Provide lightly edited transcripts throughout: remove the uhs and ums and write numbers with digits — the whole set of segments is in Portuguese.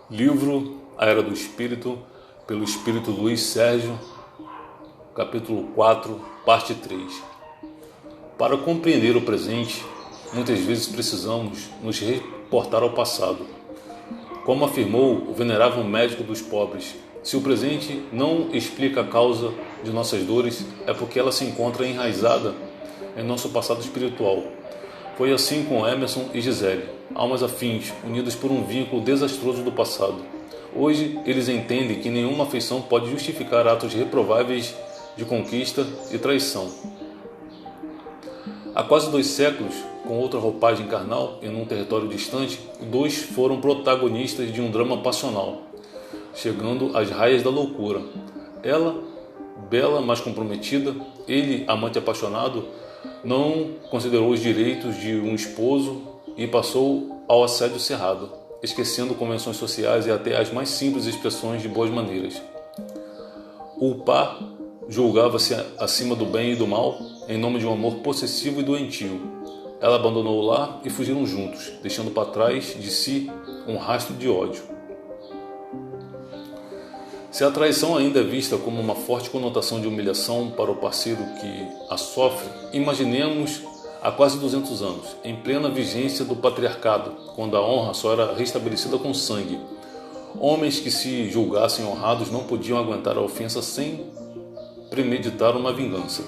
Livro A Era do Espírito, pelo Espírito Luiz Sérgio, capítulo 4, parte 3. Para compreender o presente, muitas vezes precisamos nos reportar ao passado. Como afirmou o venerável médico dos pobres, se o presente não explica a causa de nossas dores, é porque ela se encontra enraizada em nosso passado espiritual. Foi assim com Emerson e Gisele, almas afins, unidas por um vínculo desastroso do passado. Hoje, eles entendem que nenhuma afeição pode justificar atos reprováveis de conquista e traição. Há quase 2 séculos, com outra roupagem carnal e num território distante, 2 foram protagonistas de um drama passional, chegando às raias da loucura. Ela, bela, mas comprometida, ele, amante apaixonado, não considerou os direitos de um esposo e passou ao assédio cerrado, esquecendo convenções sociais e até as mais simples expressões de boas maneiras. O par julgava-se acima do bem e do mal em nome de um amor possessivo e doentio. Ela abandonou o lar e fugiram juntos, deixando para trás de si um rastro de ódio. Se a traição ainda é vista como uma forte conotação de humilhação para o parceiro que a sofre, imaginemos há quase 200 anos, em plena vigência do patriarcado, quando a honra só era restabelecida com sangue. Homens que se julgassem honrados não podiam aguentar a ofensa sem premeditar uma vingança.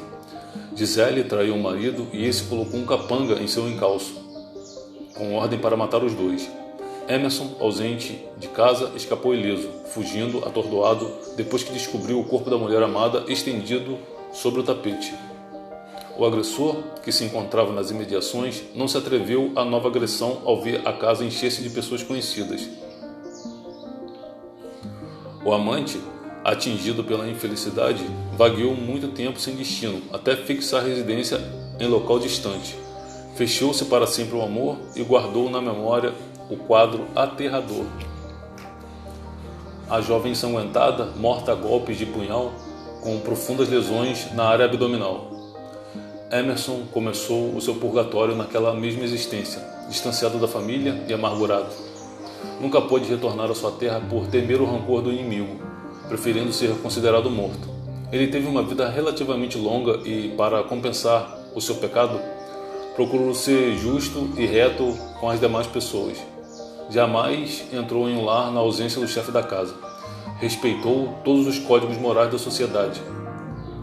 Gisele traiu o marido e esse colocou um capanga em seu encalço, com ordem para matar os 2. Emerson, ausente de casa, escapou ileso, fugindo atordoado depois que descobriu o corpo da mulher amada estendido sobre o tapete. O agressor, que se encontrava nas imediações, não se atreveu a nova agressão ao ver a casa encher-se de pessoas conhecidas. O amante, atingido pela infelicidade, vagueou muito tempo sem destino, até fixar residência em local distante. Fechou-se para sempre o amor e guardou na memória o quadro aterrador. A jovem ensanguentada, morta a golpes de punhal, com profundas lesões na área abdominal. Emerson começou o seu purgatório naquela mesma existência, distanciado da família e amargurado. Nunca pôde retornar à sua terra por temer o rancor do inimigo, preferindo ser considerado morto. Ele teve uma vida relativamente longa e, para compensar o seu pecado, procurou ser justo e reto com as demais pessoas. Jamais entrou em um lar na ausência do chefe da casa. Respeitou todos os códigos morais da sociedade,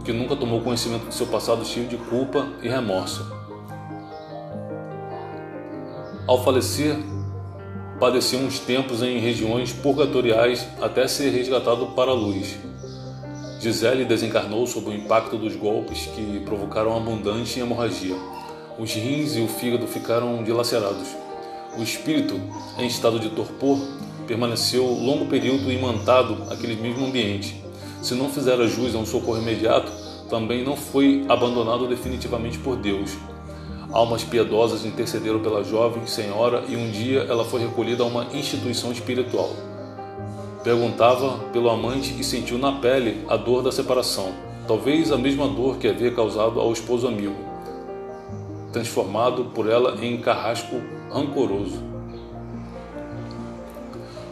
que nunca tomou conhecimento de seu passado cheio de culpa e remorso. Ao falecer, padeceu uns tempos em regiões purgatoriais até ser resgatado para a luz. Gisele desencarnou sob o impacto dos golpes que provocaram abundante hemorragia. Os rins e o fígado ficaram dilacerados. O espírito, em estado de torpor, permaneceu longo período imantado naquele mesmo ambiente. Se não fizera jus a um socorro imediato, também não foi abandonado definitivamente por Deus. Almas piedosas intercederam pela jovem senhora e um dia ela foi recolhida a uma instituição espiritual. Perguntava pelo amante e sentiu na pele a dor da separação, talvez a mesma dor que havia causado ao esposo amigo, transformado por ela em carrasco rancoroso.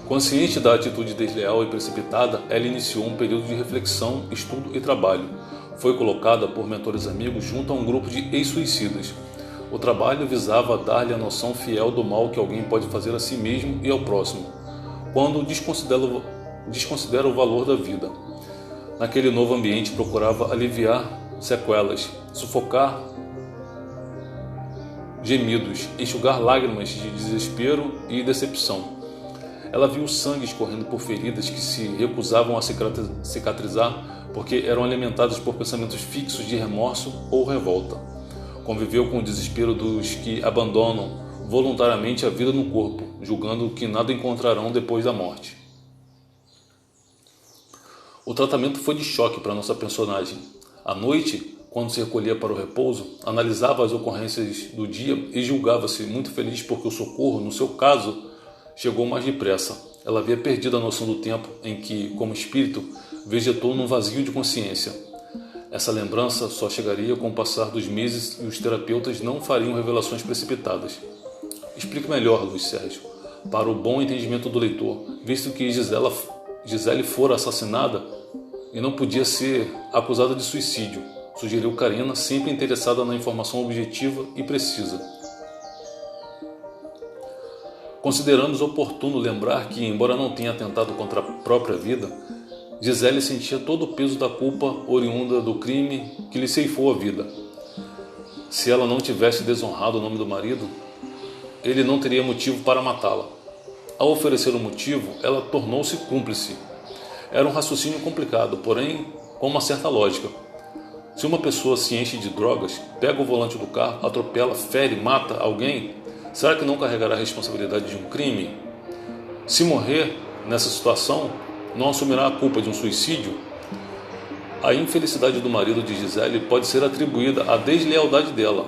Consciente da atitude desleal e precipitada, ela iniciou um período de reflexão, estudo e trabalho. Foi colocada por mentores amigos junto a um grupo de ex-suicidas. O trabalho visava dar-lhe a noção fiel do mal que alguém pode fazer a si mesmo e ao próximo, quando desconsidera o valor da vida. Naquele novo ambiente procurava aliviar sequelas, sufocar gemidos, enxugar lágrimas de desespero e decepção. Ela viu sangue escorrendo por feridas que se recusavam a cicatrizar porque eram alimentadas por pensamentos fixos de remorso ou revolta. Conviveu com o desespero dos que abandonam voluntariamente a vida no corpo, julgando que nada encontrarão depois da morte. O tratamento foi de choque para nossa personagem. À noite, quando se recolhia para o repouso, analisava as ocorrências do dia e julgava-se muito feliz porque o socorro, no seu caso, chegou mais depressa. Ela havia perdido a noção do tempo em que, como espírito, vegetou num vazio de consciência. Essa lembrança só chegaria com o passar dos meses e os terapeutas não fariam revelações precipitadas. Explique melhor, Luiz Sérgio. para o bom entendimento do leitor, visto que Gisele fora assassinada e não podia ser acusada de suicídio, sugeriu Karina, sempre interessada na informação objetiva e precisa. Consideramos oportuno lembrar que, embora não tenha atentado contra a própria vida, Gisele sentia todo o peso da culpa oriunda do crime que lhe ceifou a vida. Se ela não tivesse desonrado o nome do marido, ele não teria motivo para matá-la. Ao oferecer o motivo, ela tornou-se cúmplice. Era um raciocínio complicado, porém com uma certa lógica. Se uma pessoa se enche de drogas, pega o volante do carro, atropela, fere, mata alguém, será que não carregará a responsabilidade de um crime? Se morrer nessa situação, não assumirá a culpa de um suicídio? A infelicidade do marido de Gisele pode ser atribuída à deslealdade dela.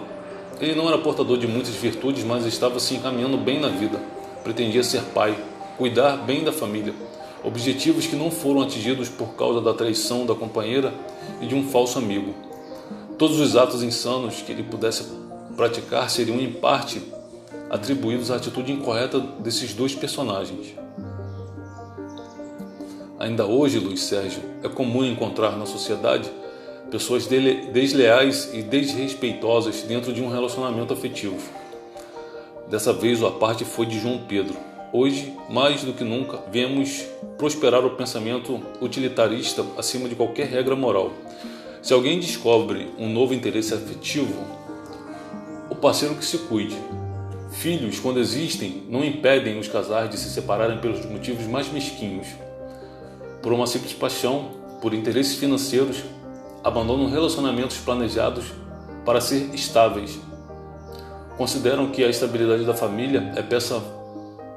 Ele não era portador de muitas virtudes, mas estava se encaminhando bem na vida. Pretendia ser pai, cuidar bem da família. Objetivos que não foram atingidos por causa da traição da companheira e de um falso amigo. Todos os atos insanos que ele pudesse praticar seriam, em parte, atribuídos à atitude incorreta desses dois personagens. Ainda hoje, Luiz Sérgio, é comum encontrar na sociedade pessoas desleais e desrespeitosas dentro de um relacionamento afetivo. Dessa vez, a parte foi de João Pedro. Hoje, mais do que nunca, vemos prosperar o pensamento utilitarista acima de qualquer regra moral. Se alguém descobre um novo interesse afetivo, o parceiro que se cuide. Filhos, quando existem, não impedem os casais de se separarem pelos motivos mais mesquinhos. Por uma simples paixão, por interesses financeiros, abandonam relacionamentos planejados para ser estáveis. Consideram que a estabilidade da família é peça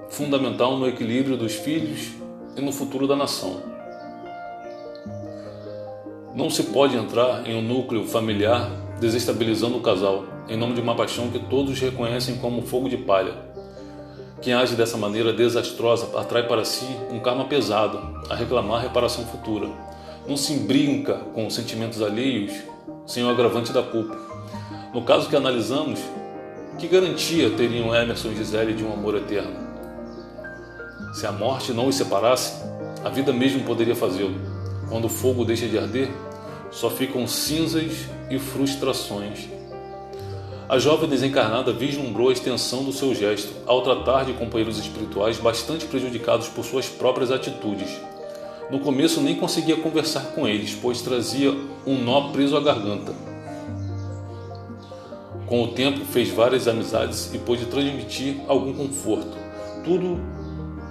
fundamental no equilíbrio dos filhos e no futuro da nação. Não se pode entrar em um núcleo familiar desestabilizando o casal, em nome de uma paixão que todos reconhecem como fogo de palha. Quem age dessa maneira desastrosa atrai para si um karma pesado, a reclamar reparação futura. Não se brinca com os sentimentos alheios sem o agravante da culpa. No caso que analisamos, que garantia teriam Emerson e Gisele de um amor eterno? Se a morte não os separasse, a vida mesmo poderia fazê-lo. Quando o fogo deixa de arder, só ficam cinzas e frustrações. A jovem desencarnada vislumbrou a extensão do seu gesto ao tratar de companheiros espirituais bastante prejudicados por suas próprias atitudes. No começo nem conseguia conversar com eles, pois trazia um nó preso à garganta. Com o tempo fez várias amizades e pôde transmitir algum conforto. Tudo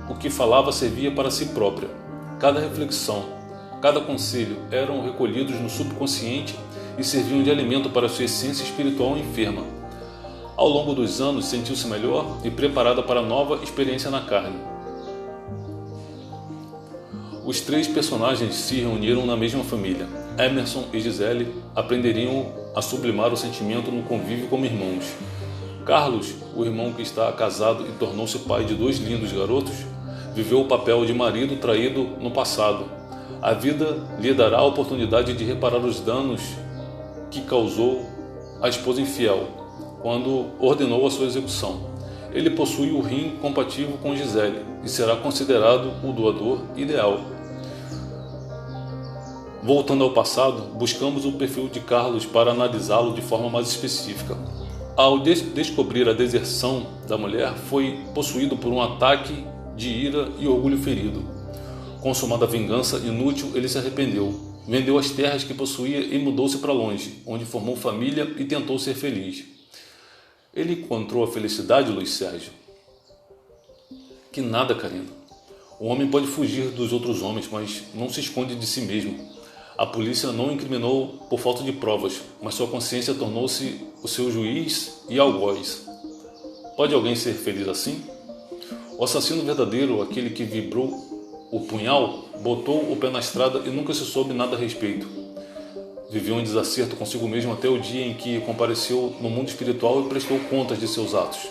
o que falava servia para si própria. Cada reflexão, cada conselho eram recolhidos no subconsciente e serviam de alimento para sua essência espiritual enferma. Ao longo dos anos, sentiu-se melhor e preparada para nova experiência na carne. Os três personagens se reuniram na mesma família. Emerson e Gisele aprenderiam a sublimar o sentimento no convívio como irmãos. Carlos, o irmão que está casado e tornou-se pai de dois lindos garotos, viveu o papel de marido traído no passado. A vida lhe dará a oportunidade de reparar os danos que causou a esposa infiel, quando ordenou a sua execução. Ele possui o rim compatível com Gisele e será considerado o doador ideal. Voltando ao passado, buscamos o perfil de Carlos para analisá-lo de forma mais específica. Ao descobrir a deserção da mulher, foi possuído por um ataque de ira e orgulho ferido. Consumada a vingança inútil, ele se arrependeu. Vendeu as terras que possuía e mudou-se para longe, onde formou família e tentou ser feliz. Ele encontrou a felicidade, Luiz Sérgio? Que nada, Karina. O homem pode fugir dos outros homens, mas não se esconde de si mesmo. A polícia não o incriminou por falta de provas, mas sua consciência tornou-se o seu juiz e algoz. Pode alguém ser feliz assim? O assassino verdadeiro, aquele que vibrou o punhal, botou o pé na estrada e nunca se soube nada a respeito. Viveu em desacerto consigo mesmo até o dia em que compareceu no mundo espiritual e prestou contas de seus atos.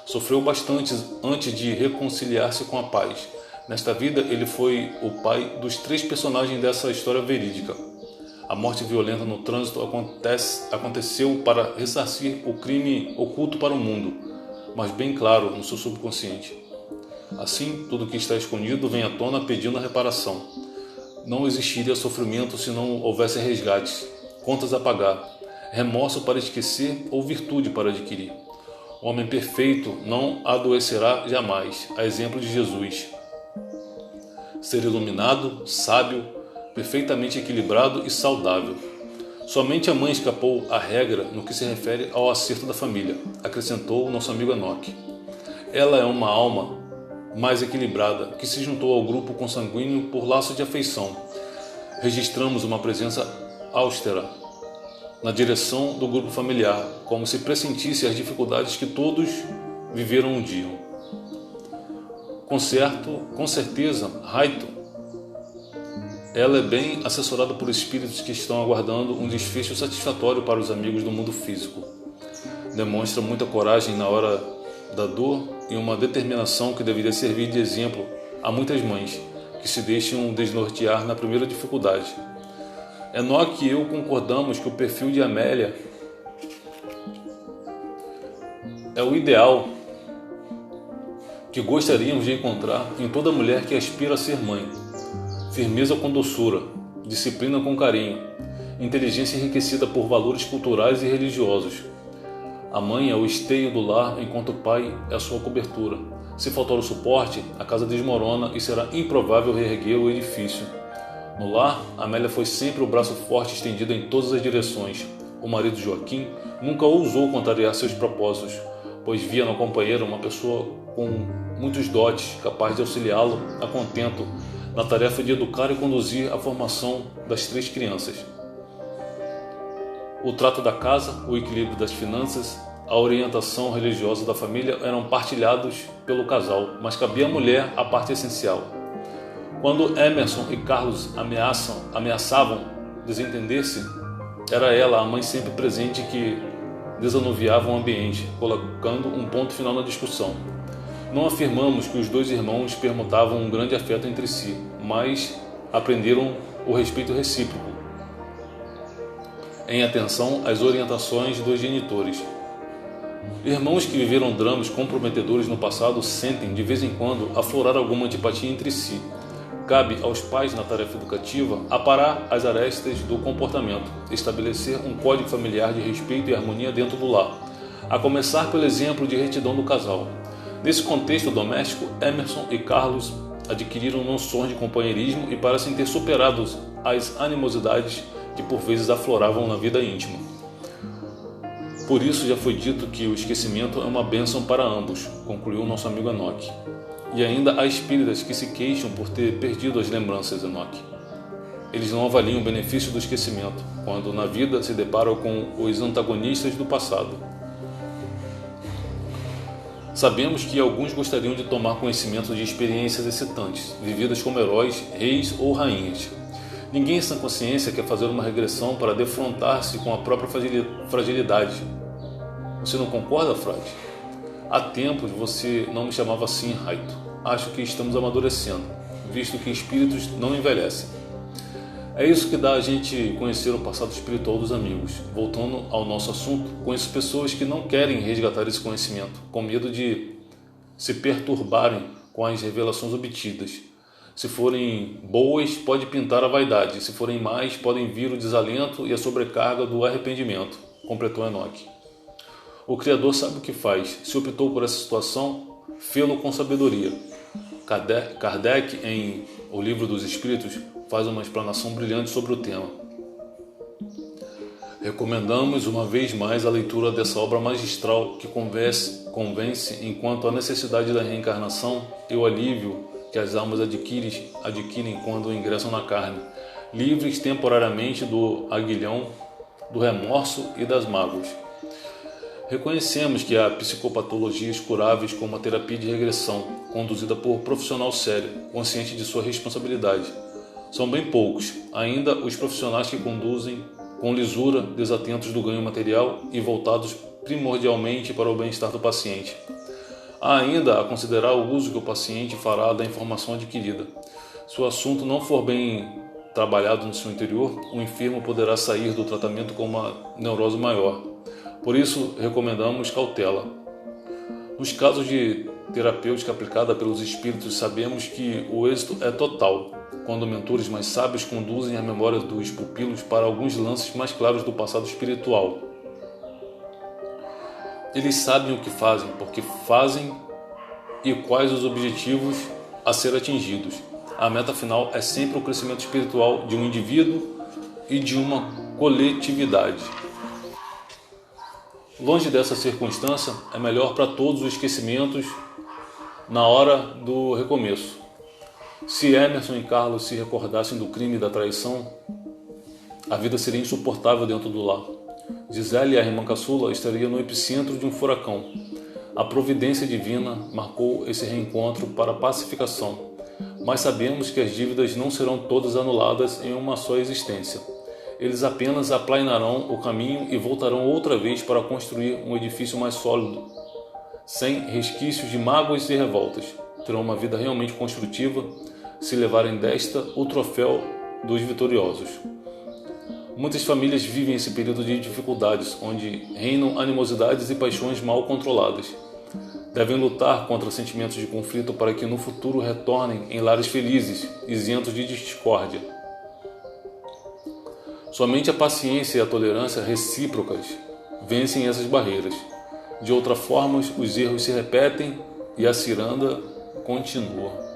Sofreu bastante antes de reconciliar-se com a paz. Nesta vida, ele foi o pai dos três personagens dessa história verídica. A morte violenta no trânsito aconteceu para ressarcir o crime oculto para o mundo, mas bem claro no seu subconsciente. Assim, tudo que está escondido vem à tona pedindo a reparação. Não existiria sofrimento se não houvesse resgate, contas a pagar, remorso para esquecer ou virtude para adquirir. O homem perfeito não adoecerá jamais, a exemplo de Jesus. Ser iluminado, sábio, perfeitamente equilibrado e saudável. Somente a mãe escapou à regra no que se refere ao acerto da família, acrescentou nosso amigo Enoque. Ela é uma alma mais equilibrada que se juntou ao grupo consanguíneo por laço de afeição. Registramos uma presença austera na direção do grupo familiar, como se pressentisse as dificuldades que todos viveram um dia. Com certeza, Raito, ela é bem assessorada por espíritos que estão aguardando um desfecho satisfatório para os amigos do mundo físico. Demonstra muita coragem na hora da dor e uma determinação que deveria servir de exemplo a muitas mães que se deixam desnortear na primeira dificuldade. Enoque e eu concordamos que o perfil de Amélia é o ideal que gostaríamos de encontrar em toda mulher que aspira a ser mãe. Firmeza com doçura, disciplina com carinho, inteligência enriquecida por valores culturais e religiosos. A mãe é o esteio do lar, enquanto o pai é a sua cobertura. Se faltar o suporte, a casa desmorona e será improvável reerguer o edifício. No lar, Amélia foi sempre o braço forte estendido em todas as direções. O marido Joaquim nunca ousou contrariar seus propósitos, pois via na companheira uma pessoa com muitos dotes, capaz de auxiliá-lo a contento na tarefa de educar e conduzir a formação das 3 crianças. O trato da casa, o equilíbrio das finanças, a orientação religiosa da família eram partilhados pelo casal, mas cabia à mulher a parte essencial. Quando Emerson e Carlos ameaçavam desentender-se, era ela, a mãe sempre presente, que desanuviava o ambiente, colocando um ponto final na discussão. Não afirmamos que os 2 irmãos permutavam um grande afeto entre si, mas aprenderam o respeito recíproco, em atenção às orientações dos genitores. Irmãos que viveram dramas comprometedores no passado sentem, de vez em quando, aflorar alguma antipatia entre si. Cabe aos pais, na tarefa educativa, aparar as arestas do comportamento, estabelecer um código familiar de respeito e harmonia dentro do lar, a começar pelo exemplo de retidão do casal. Nesse contexto doméstico, Emerson e Carlos adquiriram noções de companheirismo e parecem ter superado as animosidades que por vezes afloravam na vida íntima. Por isso já foi dito que o esquecimento é uma bênção para ambos, concluiu nosso amigo Enoque. E ainda há espíritas que se queixam por ter perdido as lembranças, Enoque. Eles não avaliam o benefício do esquecimento, quando na vida se deparam com os antagonistas do passado. Sabemos que alguns gostariam de tomar conhecimento de experiências excitantes, vividas como heróis, reis ou rainhas. Ninguém em sã consciência quer fazer uma regressão para defrontar-se com a própria fragilidade. Você não concorda, frade? Há tempos você não me chamava assim, Raito. Acho que estamos amadurecendo, visto que espíritos não envelhecem. É isso que dá a gente conhecer o passado espiritual dos amigos. Voltando ao nosso assunto, conheço pessoas que não querem resgatar esse conhecimento, com medo de se perturbarem com as revelações obtidas. Se forem boas, pode pintar a vaidade. Se forem más, podem vir o desalento e a sobrecarga do arrependimento, completou Enoque. O Criador sabe o que faz. Se optou por essa situação, fê-lo com sabedoria. Kardec, em O Livro dos Espíritos, faz uma explanação brilhante sobre o tema. Recomendamos uma vez mais a leitura dessa obra magistral que convence enquanto a necessidade da reencarnação e o alívio que as almas adquirem quando ingressam na carne, livres temporariamente do aguilhão, do remorso e das mágoas. Reconhecemos que há psicopatologias curáveis como a terapia de regressão, conduzida por profissional sério, consciente de sua responsabilidade. São bem poucos, ainda, os profissionais que conduzem com lisura, desatentos do ganho material e voltados primordialmente para o bem-estar do paciente. Há ainda a considerar o uso que o paciente fará da informação adquirida. Se o assunto não for bem trabalhado no seu interior, o enfermo poderá sair do tratamento com uma neurose maior. Por isso, recomendamos cautela. Nos casos de terapêutica aplicada pelos espíritos, sabemos que o êxito é total quando mentores mais sábios conduzem a memória dos pupilos para alguns lances mais claros do passado espiritual. Eles sabem o que fazem, porque fazem e quais os objetivos a ser atingidos. A meta final é sempre o crescimento espiritual de um indivíduo e de uma coletividade. Longe dessa circunstância, é melhor para todos os esquecimentos na hora do recomeço. Se Emerson e Carlos se recordassem do crime da traição, a vida seria insuportável dentro do lar. Gisele, a irmã caçula, estaria no epicentro de um furacão. A providência divina marcou esse reencontro para a pacificação, mas sabemos que as dívidas não serão todas anuladas em uma só existência. Eles apenas aplanarão o caminho e voltarão outra vez para construir um edifício mais sólido, sem resquícios de mágoas e revoltas. Terão uma vida realmente construtiva se levarem desta o troféu dos vitoriosos. Muitas famílias vivem esse período de dificuldades, onde reinam animosidades e paixões mal controladas. Devem lutar contra sentimentos de conflito para que no futuro retornem em lares felizes, isentos de discórdia. Somente a paciência e a tolerância recíprocas vencem essas barreiras. De outra forma, os erros se repetem e a ciranda continua.